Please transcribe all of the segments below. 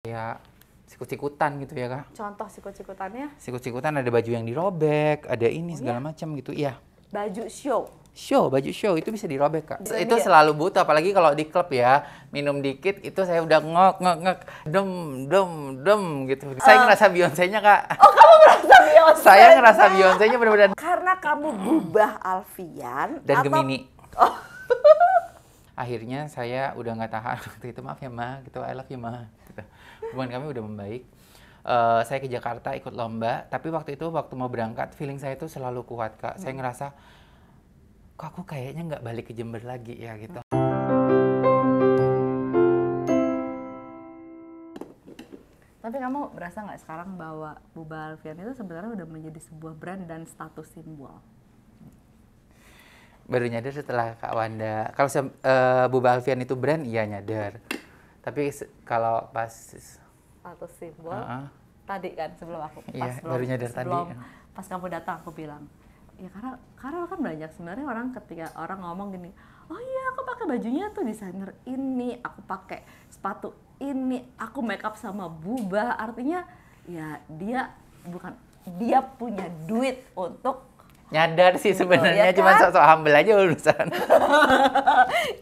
Kayak sikut-sikutan gitu ya Kak. Contoh sikut-sikutannya? Sikut-sikutan ada baju yang dirobek, ada ini segala macam gitu. Iya. Baju show? Baju show itu bisa dirobek Kak. Jadi Itu selalu butuh, apalagi kalau di klub ya. Minum dikit itu saya udah ngek, dem gitu. Saya ngerasa Beyonce-nya Kak. Oh, kamu merasa Beyonce? Saya ngerasa Beyonce-nya benar-benar. Karena kamu Bubah Alfian Dan atau... Gemini. Oh. Akhirnya saya udah nggak tahan waktu itu, maaf ya Ma, gitu, I love you Ma. Gitu. Hubungan kami udah membaik. Saya ke Jakarta ikut lomba, tapi waktu itu waktu mau berangkat, feeling saya itu selalu kuat Kak. Saya ngerasa, kok aku kayaknya nggak balik ke Jember lagi ya gitu. Tapi kamu berasa nggak sekarang bahwa Bubah Alfian itu sebenarnya udah menjadi sebuah brand dan status simbol? Baru nyadar setelah Kak Wanda. Kalau Bubah Alfian itu brand, iya nyadar. Tapi kalau pas Status simbol, tadi kan sebelum aku iya, baru nyadar tadi. Pas kamu datang aku bilang, ya karena kan banyak sebenarnya orang ketika orang ngomong gini, oh iya aku pakai bajunya tuh desainer ini, aku pakai sepatu ini, aku make up sama Bubah, artinya ya dia punya duit untuk nyadar sih sebenarnya, ya cuma kan? sok-sok humble aja urusan.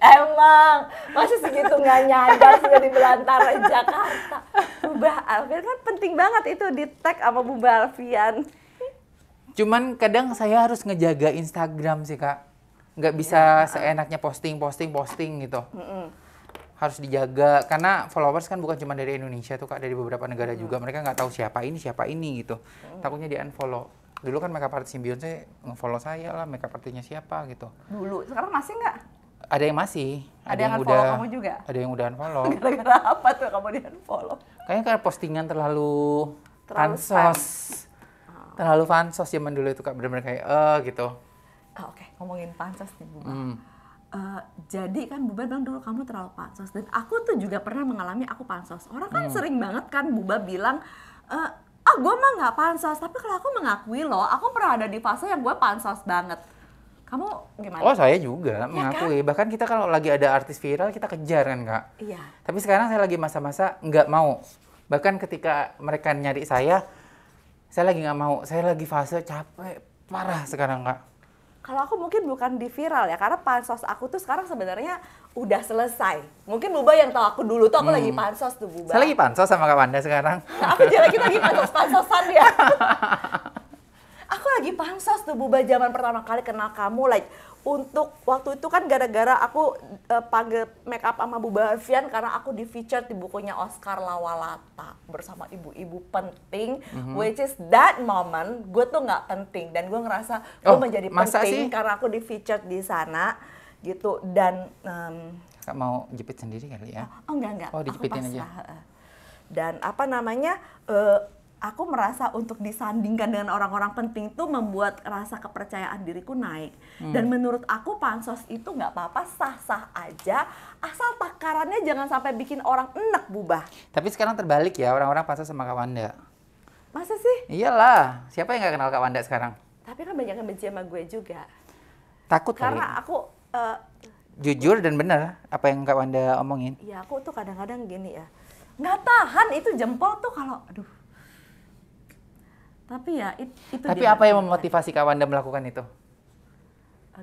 Emang masih segitu nggak nyadar sudah di belantara Jakarta. Bubah Alfian kan penting banget itu di tag sama Bubah Alfian. Cuman kadang saya harus ngejaga Instagram sih Kak. Nggak bisa seenaknya posting gitu. Harus dijaga, karena followers kan bukan cuma dari Indonesia tuh Kak, dari beberapa negara juga. Mereka nggak tahu siapa ini gitu. Takutnya di unfollow. Dulu kan makeup artist Beyonce nge-follow saya lah, makeup artisnya siapa gitu. Dulu, sekarang masih nggak? Ada yang masih. Ada yang unfollow kamu juga? Ada yang udah unfollow. Gara-gara apa tuh kamu di unfollow? Kayaknya karena postingan terlalu pansos. Terlalu pansos zaman dulu itu Kak, bener-bener kayak gitu. Oke, ngomongin pansos nih Bubah. Jadi kan Bubah bilang dulu kamu terlalu pansos, dan aku tuh juga pernah mengalami aku pansos. Orang kan sering banget kan Bubah bilang, gue mah nggak pansos, tapi kalau aku mengakui loh, aku pernah ada di fase yang gue pansos banget. Kamu gimana? Oh, saya juga Ya mengakui. Kan? Bahkan kita kalau lagi ada artis viral, kita kejar kan Kak. Iya. Tapi sekarang saya lagi masa-masa nggak mau. Bahkan ketika mereka nyari saya lagi nggak mau. Saya lagi fase capek parah sekarang Kak. Kalau aku mungkin bukan di viral ya, karena pansos aku tuh sekarang sebenarnya udah selesai. Mungkin Bubah yang tahu aku dulu tuh aku lagi pansos tuh Bubah. Saya lagi pansos sama Kak Wanda sekarang. Aku jadi kita lagi pansos-pansosan ya. Aku lagi pansos tuh Bubah zaman pertama kali kenal kamu, like untuk waktu itu kan gara-gara aku panggil make up sama Bubah Alfian karena aku di feature di bukunya Oscar Lawalata bersama ibu-ibu penting, which is that moment gue tuh nggak penting dan gue ngerasa gue menjadi penting karena aku di feature di sana gitu. Dan Kak mau jepit sendiri kali ya? Oh enggak. Oh dijepitin aja. Dan apa namanya, aku merasa untuk disandingkan dengan orang-orang penting itu membuat rasa kepercayaan diriku naik. Dan menurut aku pansos itu nggak apa-apa, sah-sah aja, asal takarannya jangan sampai bikin orang enek Bubah. Tapi sekarang terbalik ya, orang-orang pansos sama Kak Wanda. Masa sih? Iyalah, siapa yang nggak kenal Kak Wanda sekarang? Tapi kan banyak yang benci sama gue juga. Takut karena aku jujur dan benar apa yang Kak Wanda omongin. Iya, aku tuh kadang-kadang gini ya, nggak tahan itu jempol tuh kalau aduh. Tapi ya itu. Tapi apa yang memotivasi Kak Wanda melakukan itu?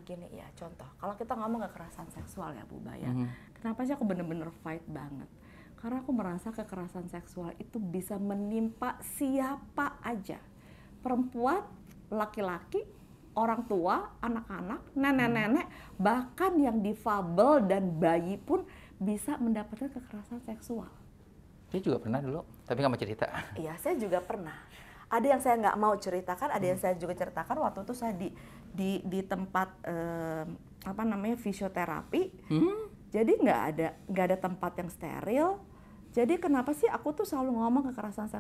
Gini ya, contoh. Kalau kita ngomong kekerasan seksual ya Bubah ya. Kenapa sih aku bener-bener fight banget? Karena aku merasa kekerasan seksual itu bisa menimpa siapa aja. Perempuan, laki-laki, orang tua, anak-anak, nenek-nenek, bahkan yang difabel dan bayi pun bisa mendapatkan kekerasan seksual. Saya juga pernah dulu, tapi nggak mau cerita. Iya, saya juga pernah. Ada yang saya nggak mau ceritakan, ada yang saya juga ceritakan waktu itu saya di tempat fisioterapi. Jadi nggak ada tempat yang steril. Jadi kenapa sih aku tuh selalu ngomong kekerasan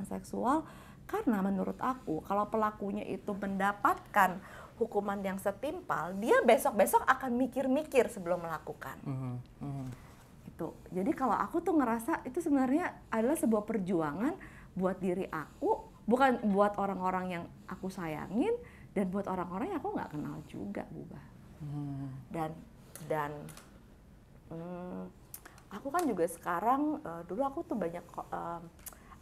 seksual? Karena menurut aku kalau pelakunya itu mendapatkan hukuman yang setimpal, dia besok-besok akan mikir-mikir sebelum melakukan. Itu. Jadi kalau aku tuh ngerasa itu sebenarnya adalah sebuah perjuangan buat diri aku, bukan buat orang-orang yang aku sayangin dan buat orang-orang yang aku nggak kenal juga, Bubah. Dan aku kan juga sekarang, dulu aku tuh banyak,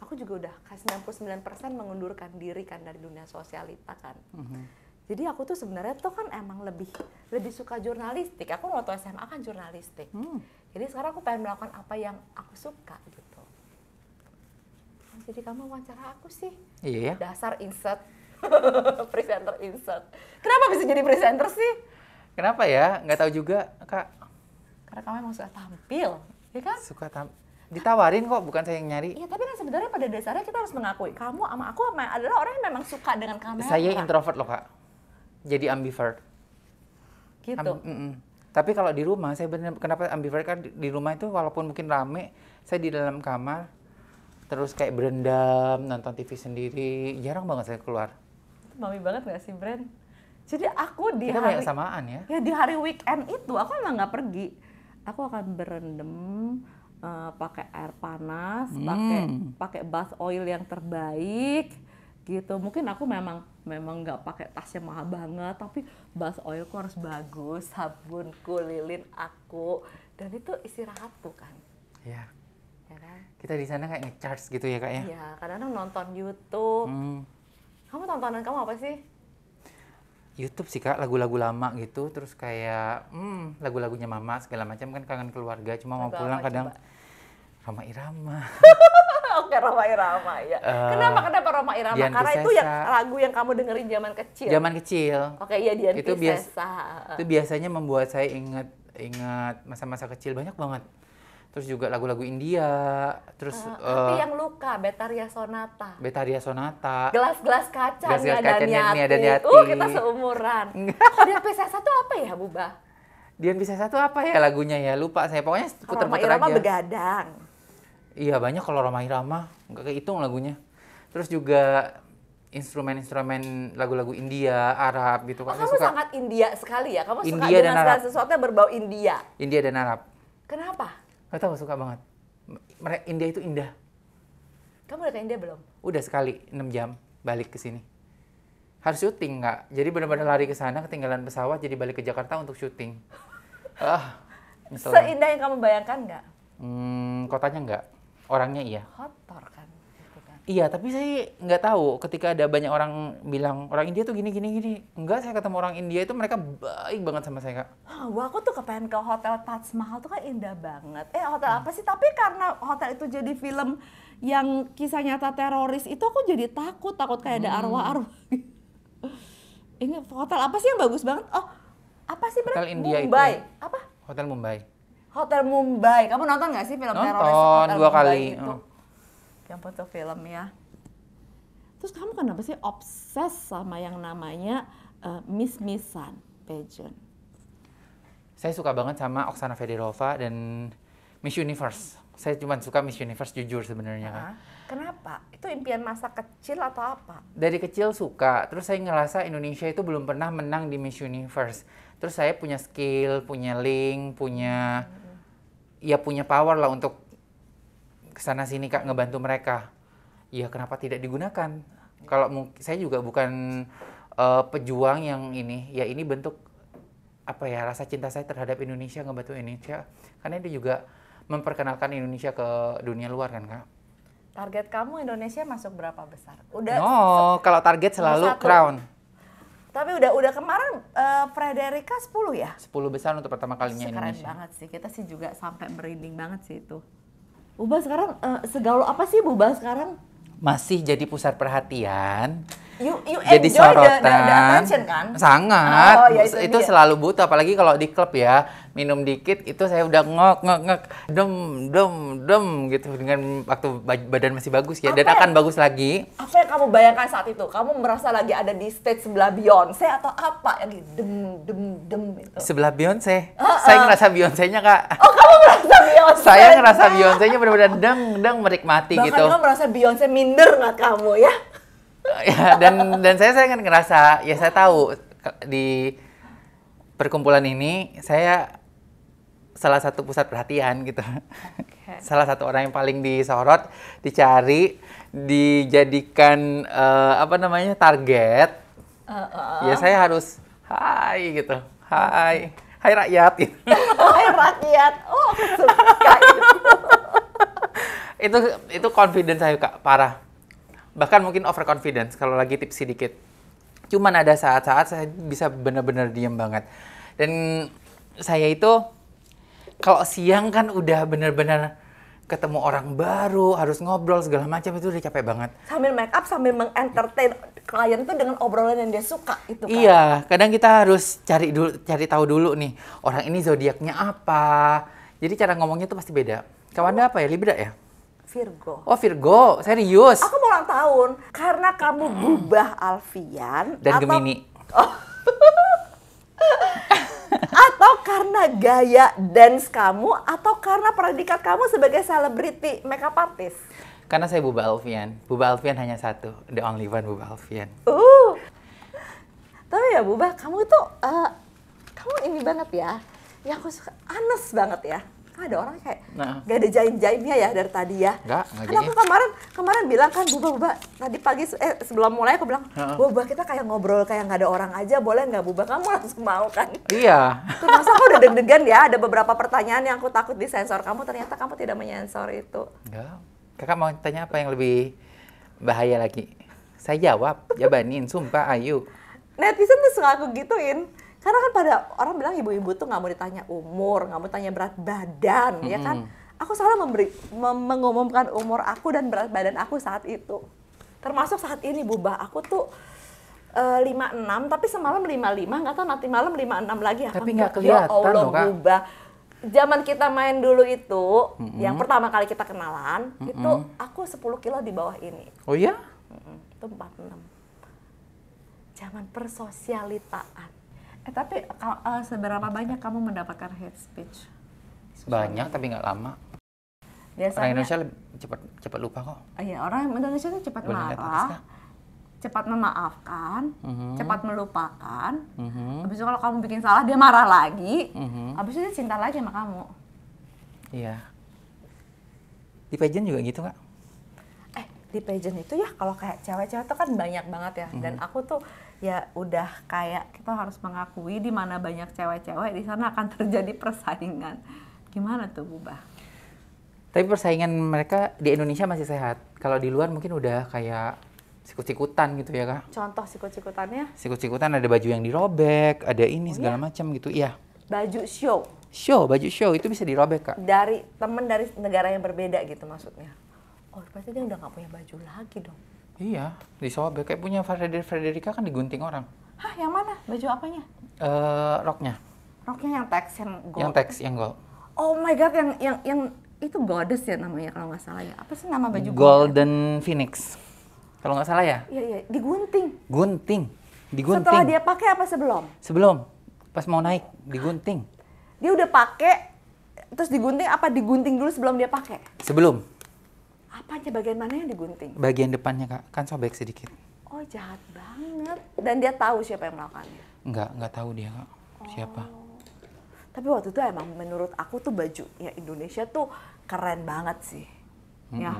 aku juga udah 99% mengundurkan diri kan dari dunia sosialita kan. Jadi aku tuh sebenarnya tuh kan emang lebih suka jurnalistik. Aku waktu SMA kan jurnalistik. Jadi sekarang aku pengen melakukan apa yang aku suka gitu. Jadi kamu wawancara aku sih. Iya ya. Dasar insert. Presenter insert. Kenapa bisa jadi presenter sih? Kenapa ya? Nggak tahu juga, Kak. Karena kamu emang suka tampil, ya kan? Ditawarin kok, bukan saya yang nyari. Iya, tapi kan sebenarnya pada dasarnya kita harus mengakui kamu sama aku adalah orang yang memang suka dengan kamera. Saya introvert loh, Kak. Jadi ambivert. Gitu. Tapi kalau di rumah, saya benar kenapa ambivert kan di rumah itu walaupun mungkin rame, saya di dalam kamar terus kayak berendam, nonton TV sendiri, jarang banget saya keluar. Mami banget gak sih, Bren? Jadi aku di Kita hari banyak samaan ya. Ya di hari weekend itu aku emang nggak pergi. Aku akan berendam, pakai air panas, pakai bath oil yang terbaik, gitu. Mungkin aku memang nggak pakai tas yang mahal banget, tapi bath oilku harus bagus, sabunku, lilin aku, dan itu istirahatku kan. Iya. Ya kan? Kita di sana kayak nge-charge gitu ya, Kak ya. Iya, kadang-kadang nonton YouTube. Kamu tontonan kamu apa sih? YouTube sih, Kak, lagu-lagu lama gitu, terus kayak lagu-lagunya Mama segala macam kan, kangen keluarga, cuma mau pulang kadang Rhoma Irama. Oke, Rhoma Irama ya. Kenapa Rhoma Irama? Dian Karena Piscesa. itu yang lagu yang kamu dengerin zaman kecil. Zaman kecil. Oke, iya, Dian Itu Piscesa. Itu biasanya membuat saya ingat masa-masa kecil banyak banget. Terus juga lagu-lagu India, terus Hati yang luka, Betharia Sonata. Betharia Sonata. Gelas-gelas kaca, Gelas-gelas Nia kaca, dan Nia dan Yati. Yati. Kita seumuran. Kok Dian Piscesa tuh apa ya, Buba? Dian Piscesa tuh apa ya lagunya ya? Lupa saya. Pokoknya puter-puter Rhoma aja. Irama begadang. Iya, banyak kalau Rhoma Irama. Nggak kehitung lagunya. Terus juga instrumen-instrumen lagu-lagu India, Arab gitu. Oh, kamu sangat India sekali ya? Kamu India suka dengan dan segala Arab. sesuatu yang berbau India? India dan Arab. Kenapa? Nggak tahu, suka banget. India itu indah. Kamu udah ke India belum? Udah sekali, 6 jam balik ke sini. Harus syuting, Kak. Jadi benar-benar lari ke sana, ketinggalan pesawat, jadi balik ke Jakarta untuk syuting. Nyesel. Seindah yang kamu bayangkan nggak? Kotanya enggak, orangnya iya. Kotor kan? Gitu kan? Iya, tapi saya nggak tahu ketika ada banyak orang bilang orang India tuh gini. Enggak, saya ketemu orang India itu mereka baik banget sama saya, Kak. Wah, aku tuh kepengen ke hotel Taj Mahal tuh kan indah banget. Hotel apa sih? Tapi karena hotel itu jadi film yang kisah nyata teroris itu aku jadi takut kayak ada arwah-arwah. Ini hotel apa sih yang bagus banget? Oh, apa sih? Hotel India Mumbai. itu. Apa? Hotel Mumbai. Hotel Mumbai. Kamu nonton nggak sih film teroris Nonton Hotel 2 Mumbai kali. itu? Yang foto film ya. Terus kamu kenapa sih obses sama yang namanya miss-missan pageant? Saya suka banget sama Oksana Federova dan Miss Universe. Saya cuma suka Miss Universe jujur sebenarnya, Kak. Kenapa? Itu impian masa kecil atau apa? Dari kecil suka, terus saya ngerasa Indonesia itu belum pernah menang di Miss Universe. Terus saya punya skill, punya link, punya power lah untuk kesana sini, Kak, ngebantu mereka. Ya kenapa tidak digunakan? Kalau saya juga bukan pejuang yang ini, ya ini bentuk apa ya, rasa cinta saya terhadap Indonesia, ngebantu Indonesia. Karena itu juga memperkenalkan Indonesia ke dunia luar kan, Kak. Target kamu Indonesia masuk berapa besar? Kalau target selalu crown. Tapi udah kemarin Frederica 10 ya? 10 besar untuk pertama kalinya Keren Indonesia. banget sih, kita sih juga sampai merinding banget sih itu. Buba sekarang segaul apa sih Buba sekarang? Masih jadi pusat perhatian. You jadi enjoy sorotan. the attention kan? Sangat. Ya, itu selalu butuh, apalagi kalau di klub ya. Minum dikit itu saya udah ngok dem gitu dengan waktu badan masih bagus ya, dan akan bagus lagi. Apa yang kamu bayangkan saat itu? Kamu merasa lagi ada di stage sebelah Beyonce atau apa yang dem itu? Sebelah Beyonce. Saya ngerasa Beyonce-nya, Kak. Oh, kamu merasa Beyonce? Saya ngerasa Beyonce-nya benar-benar deng menikmati. Bahkan gitu. kamu merasa Beyonce minder nggak kamu ya? Ya, dan saya kan ngerasa, ya saya tahu di perkumpulan ini saya salah satu pusat perhatian gitu. Okay. Salah satu orang yang paling disorot, dicari, dijadikan target. Ya saya harus hai gitu. Hai rakyat gitu. Hai rakyat. Oh, aku suka itu. Itu confidence saya Kak, parah. Bahkan mungkin overconfidence kalau lagi tipsi dikit. Cuman ada saat-saat saya bisa benar-benar diem banget. Dan saya itu kalau siang kan udah benar-benar ketemu orang baru, harus ngobrol segala macam, itu udah capek banget. Sambil make up, sambil mengentertain klien tuh dengan obrolan yang dia suka itu kan. Iya, kadang kita harus cari tahu dulu nih, orang ini zodiaknya apa. Jadi cara ngomongnya tuh pasti beda. Kawannya apa ya? Libra ya? Virgo. Oh, Virgo. Serius. Aku mau ulang tahun karena kamu Bubah Alfian Dan atau Gemini. atau karena gaya dance kamu atau karena predikat kamu sebagai selebriti makeup artist? Karena saya Buba Alfian. Buba Alfian hanya satu. The only one Buba Alfian. Tapi ya Bubah, kamu tuh kamu ini banget ya. Ya aku suka, honest banget ya. Kan ada orang kayak gak ada jaim-jaimnya ya dari tadi ya. Enggak Karena aku kemarin bilang kan Bubah tadi pagi sebelum mulai aku bilang, Bubah kita kayak ngobrol kayak nggak ada orang aja, boleh nggak Bubah? Kamu langsung mau kan? Iya. Terus aku udah deg-degan ya, ada beberapa pertanyaan yang aku takut disensor kamu, ternyata kamu tidak menyensor itu. Enggak. Kakak mau tanya apa yang lebih bahaya lagi? Saya jawab, jabanin, sumpah, ayo. Netizen tuh suka aku gituin. Karena kan pada orang bilang ibu-ibu tuh nggak mau ditanya umur, nggak mau tanya berat badan, ya kan? Aku selalu mengumumkan umur aku dan berat badan aku saat itu. Termasuk saat ini Bubah, aku tuh 56, tapi semalam 55, nggak tahu nanti malam 56 lagi apa. Tapi nggak kelihatan ya Allah, loh Kak. Bubah. Zaman kita main dulu itu, yang pertama kali kita kenalan, itu aku 10 kilo di bawah ini. Oh iya? Itu 46. Zaman persosialitaan. Tapi seberapa banyak kamu mendapatkan hate speech? Banyak tapi nggak lama. Biasanya, orang Indonesia cepat lupa kok. Iya, orang Indonesia itu cepat marah, cepat memaafkan, cepat melupakan. Habis itu kalau kamu bikin salah dia marah lagi. Habis itu dia cinta lagi sama kamu. Iya. Di pageant juga gitu Kak? Di pageant itu ya kalau kayak cewek-cewek tuh kan banyak banget ya. Dan aku tuh ya udah kayak kita harus mengakui di mana banyak cewek-cewek di sana akan terjadi persaingan. Gimana tuh Bubah? Tapi persaingan mereka di Indonesia masih sehat. Kalau di luar mungkin udah kayak sikut-sikutan gitu ya Kak. Contoh sikut-sikutannya? Sikut-sikutan ada baju yang dirobek, ada ini segala macam gitu. Iya. Baju show? Baju show itu bisa dirobek Kak. Dari temen dari negara yang berbeda gitu maksudnya? Oh berarti dia udah gak punya baju lagi dong? Iya, disobek. Kayak punya Frederica kan digunting orang. Hah, yang mana? Baju apanya? Roknya. Roknya yang teks, yang gold? Yang teks, yang gold. Oh my god, yang itu goddess ya namanya kalau nggak salah ya. Apa sih nama baju Golden Phoenix. Kalau nggak salah ya? Iya, digunting. Digunting. Setelah dia pakai apa sebelum? Sebelum. Pas mau naik, digunting. Dia udah pakai, terus digunting apa digunting dulu sebelum dia pakai? Sebelum. Apa aja bagian mana yang digunting? Bagian depannya Kak, kan sobek sedikit. Oh jahat banget. Dan dia tahu siapa yang melakukannya? Nggak tahu dia Kak, siapa. Tapi waktu itu emang menurut aku tuh baju ya Indonesia tuh keren banget sih. Ya.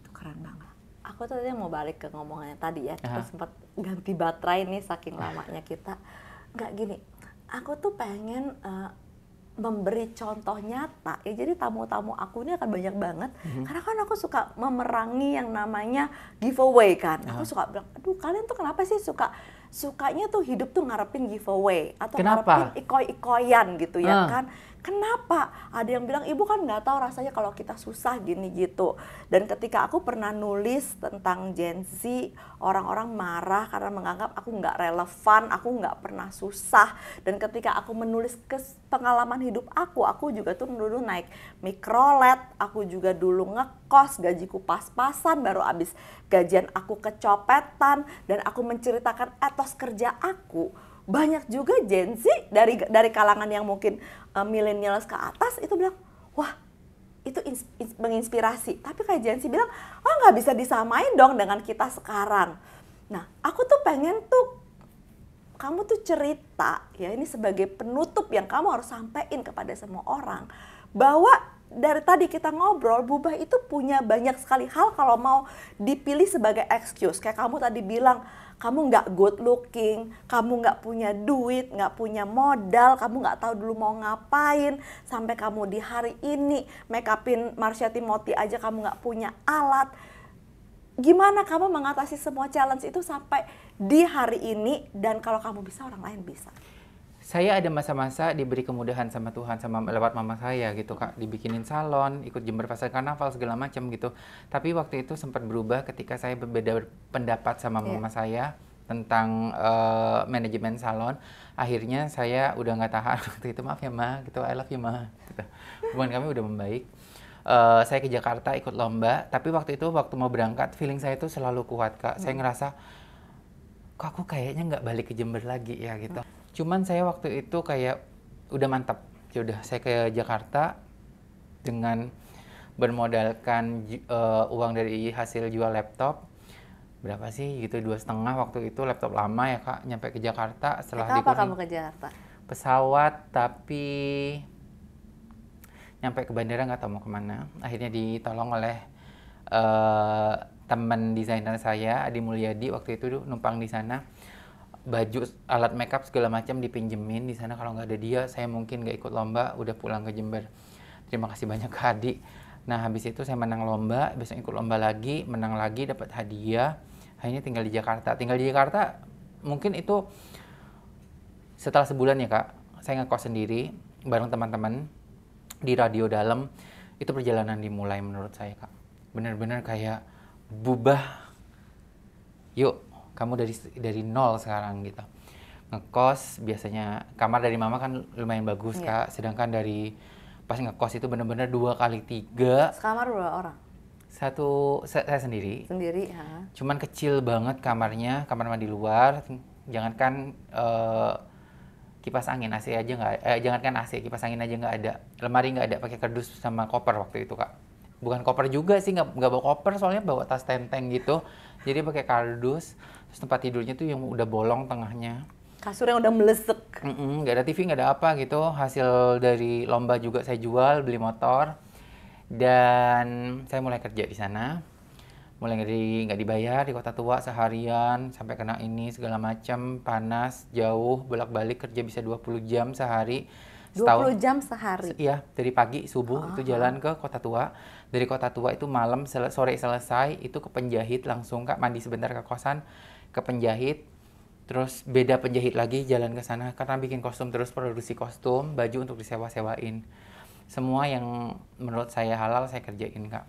Itu keren banget. Aku tadi mau balik ke ngomongannya tadi ya. Kita sempat ganti baterai nih saking lamanya kita. Nggak gini, aku tuh pengen memberi contoh nyata ya, jadi tamu-tamu aku ini akan banyak banget karena kan aku suka memerangi yang namanya giveaway kan. Aku suka bilang, aduh kalian tuh kenapa sih sukanya tuh hidup tuh ngarepin giveaway atau ngarepin ikoy-ikoyan gitu ya kan. Kenapa? Ada yang bilang, ibu kan nggak tahu rasanya kalau kita susah gini gitu. Dan ketika aku pernah nulis tentang Gen Z, orang-orang marah karena menganggap aku nggak relevan, aku nggak pernah susah. Dan ketika aku menulis pengalaman hidup aku juga tuh dulu naik mikrolet, aku juga dulu ngekos, gajiku pas-pasan, baru abis gajian aku kecopetan, dan aku menceritakan etos kerja aku. Banyak juga Gen Z dari kalangan yang mungkin millennials ke atas itu bilang, wah itu menginspirasi. Tapi kayak Gen Z bilang, oh nggak bisa disamain dong dengan kita sekarang. Nah aku tuh pengen tuh kamu tuh cerita ya, ini sebagai penutup yang kamu harus sampaikan kepada semua orang bahwa dari tadi kita ngobrol, Bubah itu punya banyak sekali hal kalau mau dipilih sebagai excuse. Kayak kamu tadi bilang, kamu nggak good looking, kamu nggak punya duit, nggak punya modal, kamu nggak tahu dulu mau ngapain, sampai kamu di hari ini make upin Marsha Timothy aja kamu nggak punya alat. Gimana kamu mengatasi semua challenge itu sampai di hari ini, dan kalau kamu bisa orang lain bisa? Saya ada masa-masa diberi kemudahan sama Tuhan sama lewat mama saya gitu Kak, dibikinin salon, ikut Jember Pasar Karnaval segala macam gitu. Tapi waktu itu sempat berubah ketika saya berbeda pendapat sama mama saya tentang manajemen salon. Akhirnya saya udah nggak tahan waktu itu, maaf ya Ma, gitu, I love you Ma. Gitu. Hubungan kami udah membaik. Saya ke Jakarta ikut lomba, tapi waktu itu waktu mau berangkat feeling saya itu selalu kuat Kak. Saya ngerasa kok aku kayaknya nggak balik ke Jember lagi ya gitu. Cuman saya waktu itu kayak udah mantap, ya udah saya ke Jakarta dengan bermodalkan uang dari hasil jual laptop. Berapa sih gitu, 2,5 waktu itu, laptop lama ya Kak, nyampe ke Jakarta setelah Apa kamu ke Jakarta? Pesawat, tapi nyampe ke bandara nggak tahu mau kemana. Akhirnya ditolong oleh teman desainer saya, Adi Mulyadi, waktu itu numpang di sana. Baju, alat makeup segala macam dipinjemin di sana. Kalau nggak ada dia, saya mungkin nggak ikut lomba, udah pulang ke Jember. Terima kasih banyak ke Adi. Nah, habis itu saya menang lomba, besok ikut lomba lagi, menang lagi, dapat hadiah. Akhirnya tinggal di Jakarta. Tinggal di Jakarta, mungkin itu setelah sebulan ya Kak, saya ngekos sendiri bareng teman-teman di Radio Dalam. Itu perjalanan dimulai menurut saya Kak. Benar-benar kayak Bubah. Yuk, kamu dari nol sekarang gitu. Ngekos biasanya kamar dari mama kan lumayan bagus Kak, sedangkan dari pas ngekos itu bener-bener 2 kali 3. Sekamar berapa orang? Satu, saya sendiri. Sendiri, ha? Cuman kecil banget kamarnya, kamar mandi luar. Jangankan kipas angin, AC aja nggak, jangankan AC, kipas angin aja nggak ada. Lemari nggak ada, pakai kardus sama koper waktu itu Kak. Bukan koper juga sih, nggak bawa koper, soalnya bawa tas tenteng gitu. Jadi pakai kardus. Terus tempat tidurnya tuh yang udah bolong tengahnya. Kasur yang udah melesek. Nggak ada TV, nggak ada apa gitu. Hasil dari lomba juga saya jual, beli motor. Dan saya mulai kerja di sana. Mulai nggak dibayar di Kota Tua seharian. Sampai kena ini segala macam, panas, jauh, bolak-balik kerja bisa 20 jam sehari. 20 jam sehari? Iya, dari pagi, subuh itu jalan ke Kota Tua. Dari Kota Tua itu malam, sore selesai, itu ke penjahit langsung Kak, mandi sebentar ke kosan, ke penjahit, terus beda penjahit lagi jalan ke sana karena bikin kostum terus, produksi kostum, baju untuk disewa-sewain. Semua yang menurut saya halal saya kerjain Kak.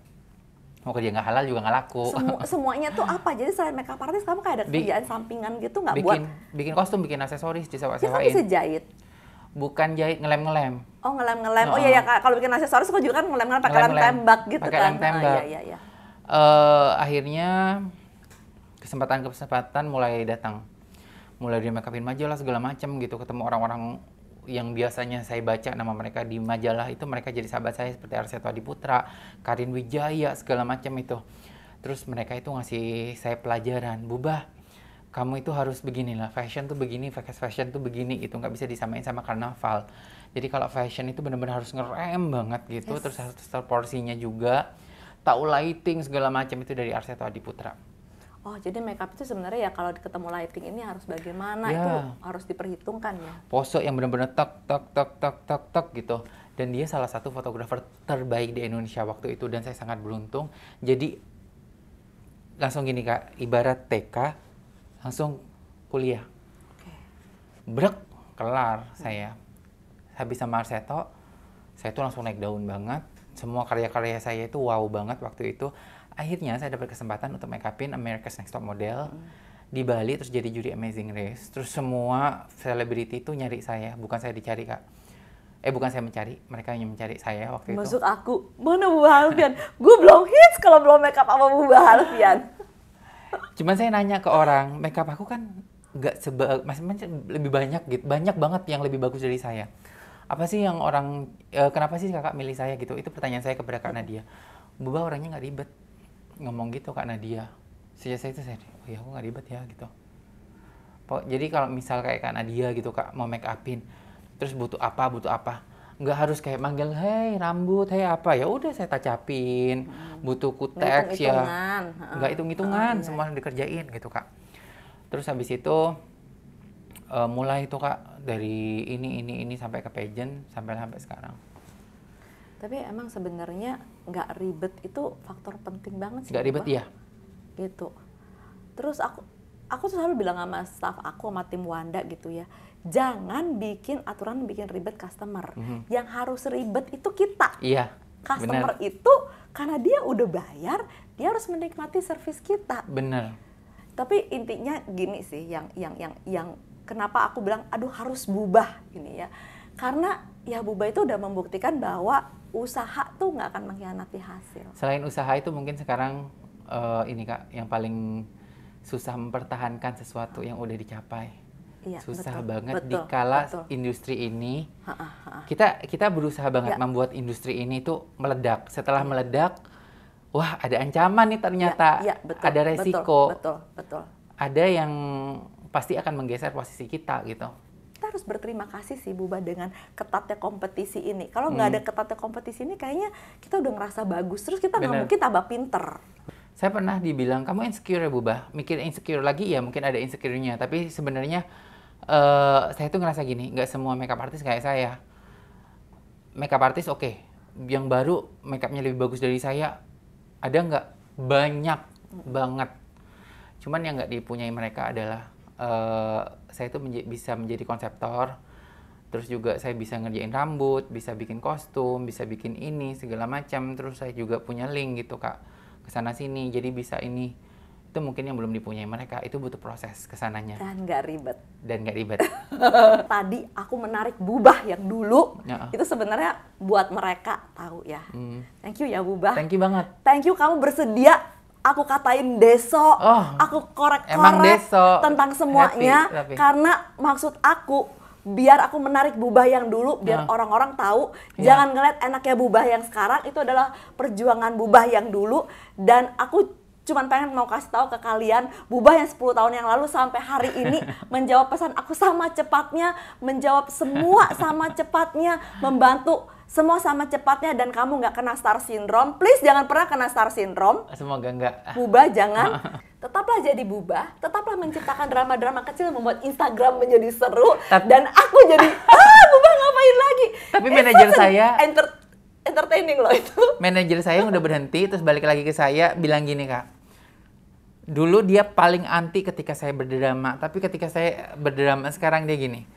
Mau kerja nggak halal juga nggak laku. Semuanya tuh apa? Jadi selain makeup artist kamu kayak ada kerjaan sampingan gitu nggak buat? Bikin kostum, bikin aksesoris, disewa-sewain. Kita bisa jahit? Bukan jahit, ngelem-ngelem. Oh, ngelem-ngelem. Oh iya ya, kalau bikin aksesoris aku juga kan ngelem-ngelem pakai lem tembak gitu pakai kan. lem tembak. Iya. Akhirnya kesempatan mulai datang. Mulai di make upin majalah segala macam gitu, ketemu orang-orang yang biasanya saya baca nama mereka di majalah itu, mereka jadi sahabat saya seperti Arseto Adiputra, Karin Wijaya, segala macam itu. Terus mereka itu ngasih saya pelajaran, Bubah, kamu itu harus beginilah, fashion tuh begini, fashion tuh begini, itu nggak bisa disamain sama karnaval. Jadi kalau fashion itu benar-benar harus ngerem banget gitu, terus harus porsinya juga, tahu lighting segala macam itu dari Arseto Adiputra. Oh, jadi makeup itu sebenarnya ya kalau ketemu lighting ini harus bagaimana, itu harus diperhitungkan ya. Pose yang benar-benar tak gitu. Dan dia salah satu fotografer terbaik di Indonesia waktu itu, dan saya sangat beruntung. Jadi langsung gini Kak, ibarat TK langsung kuliah. Brek, kelar saya. Habis sama Arseto, saya tuh langsung naik daun banget. Semua karya-karya saya itu wow banget waktu itu. Akhirnya saya dapat kesempatan untuk make upin America's Next Top Model di Bali, terus jadi juri Amazing Race. Terus semua selebriti itu nyari saya, bukan saya dicari Kak. Bukan saya mencari, mereka yang mencari saya waktu itu. Maksud aku, mana Bubah Alfian? Gue belum hits kalau belum make up sama Bubah Alfian. Cuman saya nanya ke orang, make up aku kan nggak masih lebih banyak gitu, banyak banget yang lebih bagus dari saya. Apa sih yang orang, kenapa sih kakak milih saya gitu? Itu pertanyaan saya kepada Kak Nadia. Bubah orangnya nggak ribet. Ngomong gitu Kak Nadia. Sejak saya itu saya, oh ya aku nggak ribet ya gitu. Jadi kalau misal kayak Kak Nadia gitu Kak, mau make upin, terus butuh apa, nggak harus kayak manggil, hey rambut, hey apa, ya udah saya tacapin, butuh kutex ya, nggak hitung-hitungan, semua dikerjain gitu Kak. Terus habis itu mulai itu Kak dari ini sampai ke pageant sampai sekarang. Tapi emang sebenarnya nggak ribet itu faktor penting banget sih. Nggak ribet ya. Gitu. Terus aku selalu bilang sama staff aku, sama tim Wanda gitu ya, jangan bikin aturan bikin ribet customer. Yang harus ribet itu kita. Iya. Customer itu karena dia udah bayar, dia harus menikmati servis kita. Bener. Tapi intinya gini sih, yang kenapa aku bilang aduh harus bubah ini ya. Karena ya bubah itu udah membuktikan bahwa usaha tuh nggak akan mengkhianati hasil. Selain usaha itu mungkin sekarang ini Kak, yang paling susah mempertahankan sesuatu yang udah dicapai. Iya, susah betul, banget betul, dikala betul. Industri ini kita berusaha banget membuat industri ini tuh meledak. Setelah meledak, wah ada ancaman nih ternyata, betul, ada resiko, betul. ada yang pasti akan menggeser posisi kita gitu. Kita harus berterima kasih sih Bubah dengan ketatnya kompetisi ini. Kalau nggak ada ketatnya kompetisi ini, kayaknya kita udah ngerasa bagus. Terus kita nggak mungkin tambah pinter. Saya pernah dibilang, kamu insecure ya Bubah? Mikir insecure lagi ya, mungkin ada insecure-nya. Tapi sebenarnya saya tuh ngerasa gini, nggak semua makeup artist kayak saya. Makeup artist oke, yang baru makeupnya lebih bagus dari saya, ada nggak? Banyak banget. Cuman yang nggak dipunyai mereka adalah saya tuh bisa menjadi konseptor, terus juga saya bisa ngerjain rambut, bisa bikin kostum, bisa bikin ini segala macam, terus saya juga punya link gitu Kak kesana sini, jadi bisa ini. Itu mungkin yang belum dipunyai mereka, itu butuh proses kesananya. Dan nggak ribet. Tadi aku menarik Bubah yang dulu, itu sebenarnya buat mereka tahu ya. Thank you ya Bubah. Thank you banget. Thank you kamu bersedia aku katain Deso, aku korek-korek tentang semuanya. Happy. Karena maksud aku, biar aku menarik Bubah yang dulu, biar orang-orang tahu, jangan ngeliat enaknya Bubah yang sekarang, itu adalah perjuangan Bubah yang dulu. Dan aku cuman pengen mau kasih tahu ke kalian, Bubah yang 10 tahun yang lalu sampai hari ini menjawab pesan aku sama cepatnya, menjawab semua sama cepatnya, membantu semua sama cepatnya, dan kamu nggak kena star syndrome. Please jangan pernah kena star syndrome. Semoga nggak. Bubah jangan. Tetaplah jadi Bubah, tetaplah menciptakan drama-drama kecil membuat Instagram menjadi seru. Dan aku jadi, Bubah ngapain lagi? Tapi manajer saya entertaining loh itu. Manajer saya yang udah berhenti, terus balik lagi ke saya, bilang gini Kak, dulu dia paling anti ketika saya berdrama, tapi ketika saya berdrama sekarang dia gini,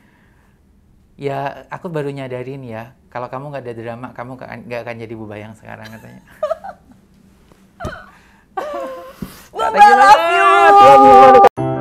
ya aku baru nyadarin ya, kalau kamu nggak ada drama, kamu nggak akan jadi Bubah yang sekarang, katanya. Bubah, love you!